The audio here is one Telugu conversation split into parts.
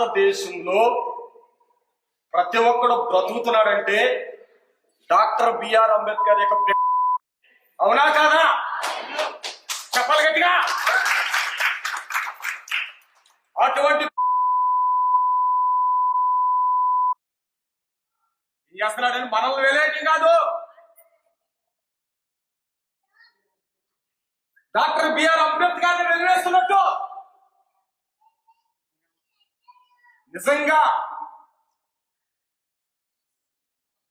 భారతదేశంలో ప్రతి ఒక్కడు బ్రతుకుతున్నాడంటే డాక్టర్ బిఆర్ అంబేద్కర్ యొక్క అవునా కాదా? చెప్పాలి గట్టిగా. అటువంటి చేస్తున్నాడని మనల్ని వేలేయటం కాదు. డాక్టర్ బిఆర్ అంబేద్కర్ వెలివేస్తున్నట్టు నిజంగా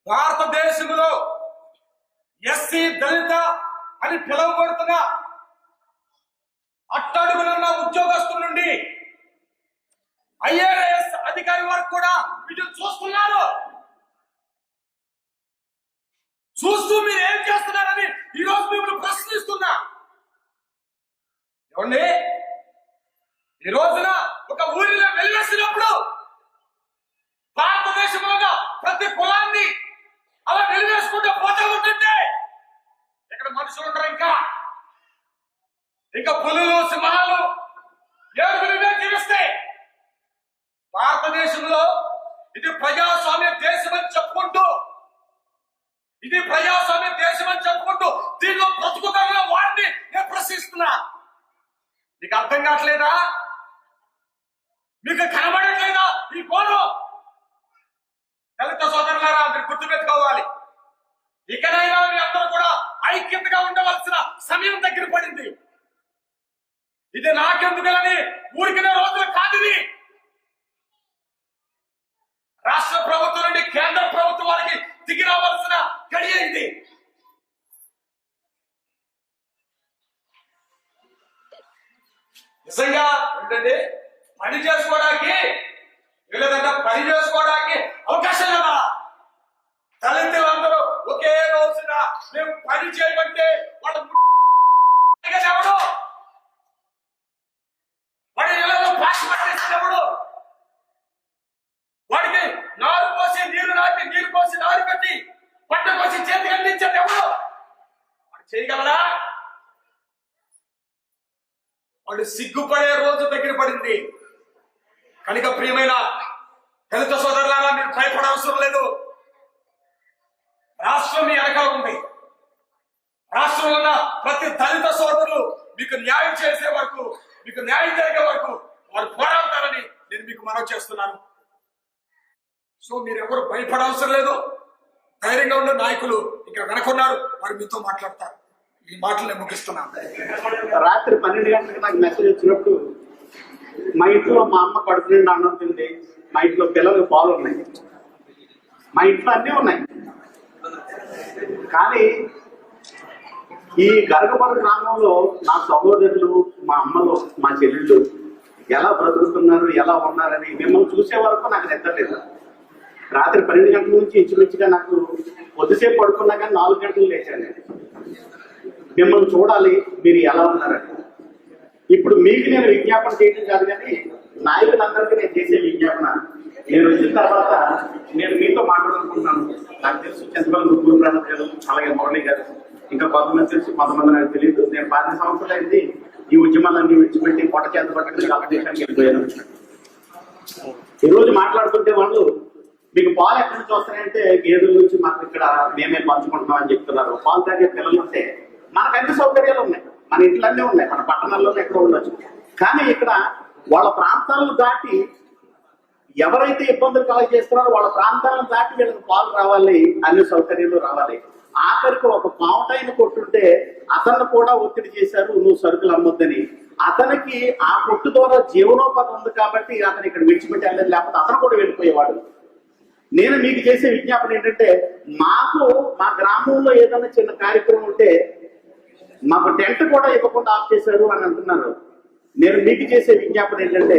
భారతదేశంలో ఎస్సీ దళిత అని పిలువబడుతున్న అట్టడుగునున్న ఉద్యోగస్తుల నుండి ఐఏఎస్ అధికారి వరకు కూడా వీటిని చూస్తున్నారు. చూస్తూ మీరు ఏం చేస్తున్నారని ఈరోజు మిమ్మల్ని ప్రశ్నిస్తున్నా. ఏమండి, ఈ రోజున ఒక ఊరిలో వెలివేసినప్పుడు భారతదేశంలో ప్రతి కులాన్ని అలా వెలివేసుకుంటూ పోతూ ఉంటుంటే ఇక్కడ మనుషులు ఉంటారు. ఇంకా పులులు సింహాలు ఏడుగురిగా జీవిస్తాయి. భారతదేశంలో ఇది ప్రజాస్వామ్య దేశం అని చెప్పుకుంటూ దీనిలో బ్రతుకుతున్న వాడిని నేను ప్రశ్నిస్తున్నా. మీకు అర్థం కావట్లేదా? మీకు కనబడట్లేదా ఈ కోణం? దళిత సోదరులారా, మీరు గుర్తుపెట్టుకోవాలి. ఇకనైనా మీ అందరూ కూడా ఐక్యతగా ఉండవలసిన సమయం దగ్గర పడింది. ఇది నాకెందుకని ఊరికిన రోజులు కాదు. ఇది రాష్ట్ర ప్రభుత్వం నుండి కేంద్ర ప్రభుత్వం వారికి దిగి రావాల్సిన గడియ ఇది. నిజంగా ఏంటంటే పని చేసుకోవడానికి అవకాశం లేదా? దళితులందరూ ఒకే రోజున మేము పని చేయమంటే వాడు ఎవడు వాడి ఇళ్లలో పాస్ పట్టేసినప్పుడు వాడికి నారు పోసి నీరు నాటి నీరు పోసి నారు కట్టి పంట కోసి చేతికి అందించేది ఎవడు? వాడు చేయగలరా? వాడు సిగ్గుపడే రోజు దగ్గర పడింది. కనుక ప్రియమైన దళిత సోదరులారా, మీరు భయపడవసరం లేదు. రాష్ట్రం మీ వెనకాల ఉంది. రాష్ట్రంలో ఉన్న ప్రతి దళిత సోదరులు మీకు న్యాయం చేసే వరకు, మీకు న్యాయం జరిగే వరకు వారు పోరాడతారని నేను మీకు మనవి చేస్తున్నాను. సో మీరు ఎవరు భయపడవసరం లేదు. ధైర్యంగా ఉన్న నాయకులు ఇక్కడ వెనకున్నారు, వారు మీతో మాట్లాడతారు. ఈ మాటలు నేను ముగిస్తున్నాను. రాత్రి 12 గంటలకు నాకు మెసేజ్ వచ్చినప్పుడు మా ఇంట్లో మా అమ్మ కడుపు నిండా అన్నం తింది, మా ఇంట్లో పిల్లలకు పాలు ఉన్నాయి, మా ఇంట్లో అన్నీ ఉన్నాయి. కానీ ఈ గరగపల్లి గ్రామంలో నా సహోదరులు, మా అమ్మలు, మా చెల్లెళ్ళు ఎలా బ్రతుకుతున్నారు, ఎలా ఉన్నారని మిమ్మల్ని చూసే వరకు నాకు నిద్రలేదు. రాత్రి 12 గంటల నుంచి ఇంచుమించుగా నాకు కొద్దిసేపు పడుకున్నా కానీ 4 గంటలు లేచాను. మిమ్మల్ని చూడాలి, మీరు ఎలా ఉన్నారని. ఇప్పుడు మీకు నేను విజ్ఞాపన చేయడం కాదు, కానీ నాయకులందరికీ నేను చేసే విజ్ఞాపన, నేను వచ్చిన తర్వాత నేను మీతో మాట్లాడాలనుకుంటున్నాను. నాకు తెలుసు చంద్రబాబు గురుప్రసాద్ గారు, అలాగే మురళి గారు, ఇంకా కొంతమంది తెలుసు, కొంతమంది నాకు తెలియదు. నేను 10 సంవత్సరాలు అయింది ఈ ఉద్యమాలన్నీ విడిచిపెట్టి పొట్ట చేత పట్టుకుని ఆపదేశానికి వెళ్ళిపోయాను. ఈరోజు మాట్లాడుతుంటే వాళ్ళు మీకు పాలు ఎక్కడి నుంచి వస్తాయంటే గేదెల నుంచి మాకు ఇక్కడ మేమే పంచుకుంటున్నాం అని చెప్తున్నారు. పాలు తాగే పిల్లలు ఉంటే మనకు అన్ని సౌకర్యాలు ఉన్నాయి, మన ఇంట్లన్నీ ఉన్నాయి, మన పట్టణాల్లోనే ఎక్కడ ఉండొచ్చు. కానీ ఇక్కడ వాళ్ళ ప్రాంతాలను దాటి ఎవరైతే ఇబ్బందులు కలగజేస్తున్నారో వాళ్ళ ప్రాంతాలను దాటి వీళ్ళకి పాలు రావాలి, అన్ని సౌకర్యాలు రావాలి. ఆఖరికి ఒక పావుటైన కొట్టుంటే అతన్ని కూడా ఒత్తిడి చేశారు, నువ్వు సరుకులు అమ్మొద్దని. అతనికి ఆ కొట్టు ద్వారా జీవనోపాధి ఉంది కాబట్టి అతను ఇక్కడ విడిచిపెట్టి వెళ్ళలేదు, లేకపోతే అతను కూడా వెళ్ళిపోయేవాడు. నేను మీకు చేసే విజ్ఞాపన ఏంటంటే, మాకు మా గ్రామంలో ఏదైనా చిన్న కార్యక్రమం ఉంటే మాకు టెంట్ కూడా ఇవ్వకుండా ఆఫ్ చేశారు అని అంటున్నారు. నేను మీకు చేసే విజ్ఞాపన ఏంటంటే,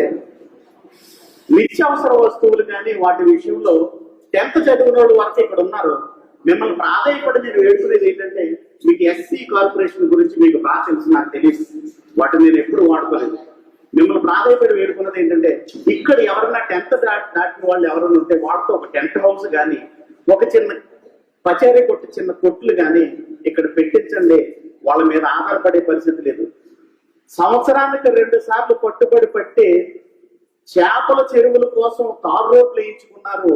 నిత్యావసర వస్తువులు కానీ వాటి విషయంలో 10th చదివిన వాళ్ళు వరకు ఇక్కడ ఉన్నారు. మిమ్మల్ని ప్రాధాన్యపడి నేను వేడుకునేది ఏంటంటే, మీకు ఎస్సీ కార్పొరేషన్ గురించి మీకు బాగా తెలుసు, నాకు తెలియదు, వాటిని నేను ఎప్పుడు వాడుకోలేదు. మిమ్మల్ని ప్రాధాన్యపడి వేడుకున్నది ఏంటంటే, ఇక్కడ ఎవరైనా 10th దాటిన వాళ్ళు ఎవరైనా ఉంటే వాటితో ఒక టెంట్ హౌస్ కానీ, ఒక చిన్న పచారీ కొట్టు, చిన్న కొట్లు కానీ ఇక్కడ పెట్టించండి. వాళ్ళ మీద ఆధారపడే పరిస్థితి లేదు. సంవత్సరానికి 2 సార్లు పట్టుబడి పట్టి చేపల చెరువుల కోసం తార్ రోడ్లు వేయించుకున్నారు.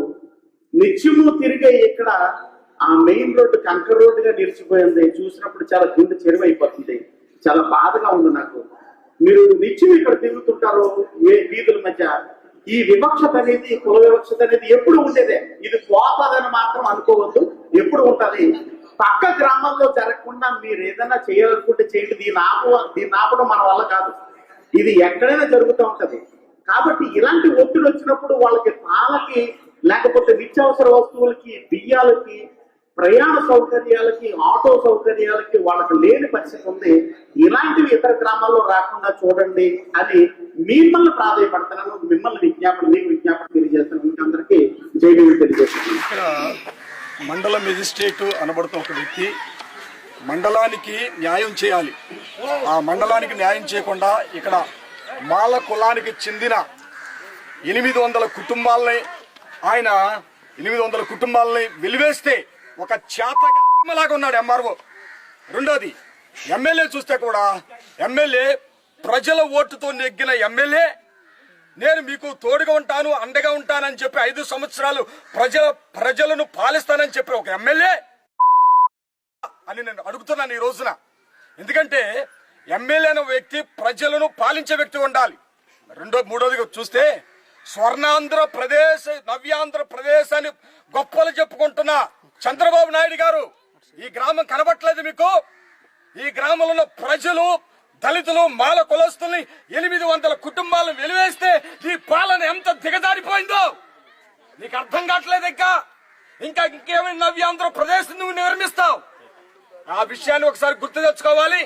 నిత్యము తిరిగే ఇక్కడ ఆ మెయిన్ రోడ్డు కంకర్ రోడ్డుగా నిలిచిపోయింది. చూసినప్పుడు చాలా గుండె చెరువు అయిపోతుంది. చాలా బాధగా ఉంది నాకు. మీరు నిత్యం ఇక్కడ తిరుగుతుంటారు వీధుల మధ్య. ఈ వివక్షత అనేది, కుల వివక్షత అనేది ఎప్పుడు ఉండేదే. ఇది పోతాదని మాత్రం అనుకోవద్దు, ఎప్పుడు ఉంటది. పక్క గ్రామాల్లో జరగకుండా మీరు ఏదైనా చేయాలనుకుంటే చేయండి. దీన్ని ఆపడం మన వల్ల కాదు. ఇది ఎక్కడైనా జరుగుతూ ఉంటది. కాబట్టి ఇలాంటి ఒత్తిడి వచ్చినప్పుడు వాళ్ళకి పాలకి, లేకపోతే నిత్యావసర వస్తువులకి, బియ్యాలకి, ప్రయాణ సౌకర్యాలకి, ఆటో సౌకర్యాలకి వాళ్ళకి లేని పరిస్థితి ఉంది. ఇలాంటివి ఇతర గ్రామాల్లో రాకుండా చూడండి అని మిమ్మల్ని ప్రాధాయపడుతున్నాను. మీకు విజ్ఞాపన తెలియజేస్తున్నాను. మీకు అందరికీ జైలు తెలియజేస్తున్నాను. ఇక్కడ మండల మెజిస్ట్రేట్ అనబడుతున్న ఒక వ్యక్తి మండలానికి న్యాయం చేయాలి. ఆ మండలానికి న్యాయం చేయకుండా ఇక్కడ మాల కులానికి చెందిన 800 కుటుంబాలని ఆయన 800 కుటుంబాలని వెలివేస్తే ఒక చేతలాగా ఉన్నాడు ఎంఆర్ఓ. రెండోది ఎమ్మెల్యే చూస్తే కూడా ఎమ్మెల్యే ప్రజల ఓటుతో నెగ్గిన ఎమ్మెల్యే నేను మీకు తోడుగా ఉంటాను, అండగా ఉంటానని చెప్పి 5 సంవత్సరాలు ప్రజలను పాలిస్తానని చెప్పి ఒక ఎమ్మెల్యే అని నేను అడుగుతున్నాను ఈ రోజున. ఎందుకంటే ఎమ్మెల్యే అనే వ్యక్తి ప్రజలను పాలించే వ్యక్తి ఉండాలి. మూడోది చూస్తే స్వర్ణాంధ్రప్రదేశ్, నవ్యాంధ్రప్రదేశ్ అని గొప్పలు చెప్పుకుంటున్న చంద్రబాబు నాయుడు గారు ఈ గ్రామం కనబట్టలేదు మీకు? ఈ గ్రామంలో ఉన్న ప్రజలు, దళితులు, మాల కులస్తుల్ని 800 కుటుంబాలను వెలివేస్తే ఈ పాలన ఎంత దిగజారిపోయిందో నీకు అర్థం కావట్లేదు. ఇంకా ఇంకేమైనా నవ్యాంధ్రప్రదేశ్ నువ్వు నిర్మిస్తావు? ఆ విషయాన్ని ఒకసారి గుర్తు తెచ్చుకోవాలి.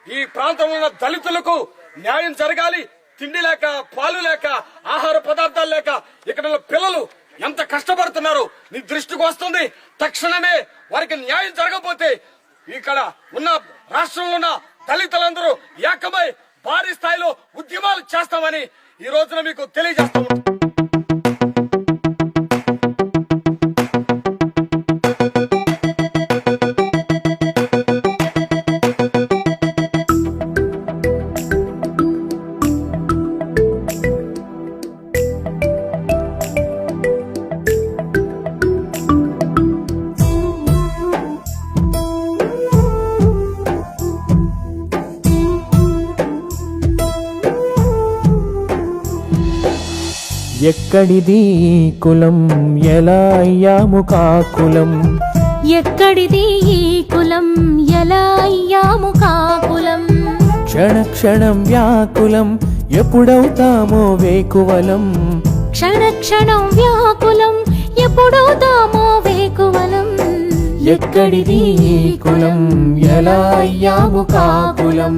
ఈ ప్రాంతంలో ఉన్న దళితులకు న్యాయం జరగాలి. తిండి లేక, పాలు లేక, ఆహార పదార్థాలు లేక ఇక్కడ ఉన్న పిల్లలు ఎంత కష్టపడుతున్నారు నీ దృష్టికి వస్తుంది. తక్షణమే వారికి న్యాయం జరగకపోతే ఇక్కడ ఉన్న రాష్ట్రంలో ఉన్న దళితులందరూ ఏకమై భారీ స్థాయిలో ఉద్యమాలు చేస్తామని ఈ రోజున మీకు తెలియజేస్తాం. ఎక్కడిది ఈ కులం, ఎలా అయ్యాము కాకులం? ఎక్కడిది ఈ కులం, ఎలా అయ్యాము కాకులం? క్షణ క్షణం వ్యాకులం, ఎప్పుడవుతామో వేకువలం? క్షణ క్షణం వ్యాకులం, ఎప్పుడవుతామో వేకువలం? ఎక్కడిది ఈ కులం, ఎలా అయ్యాము కాకులం?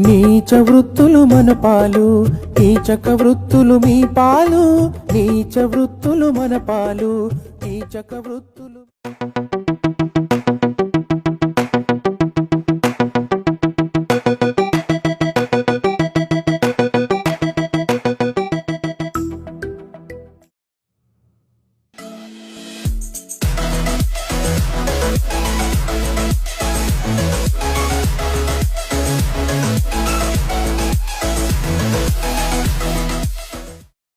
నీచ వృత్తులు మన పాలు, కీచక వృత్తులు మీ పాలు. నీచ వృత్తులు మన పాలు, కీచక వృత్తులు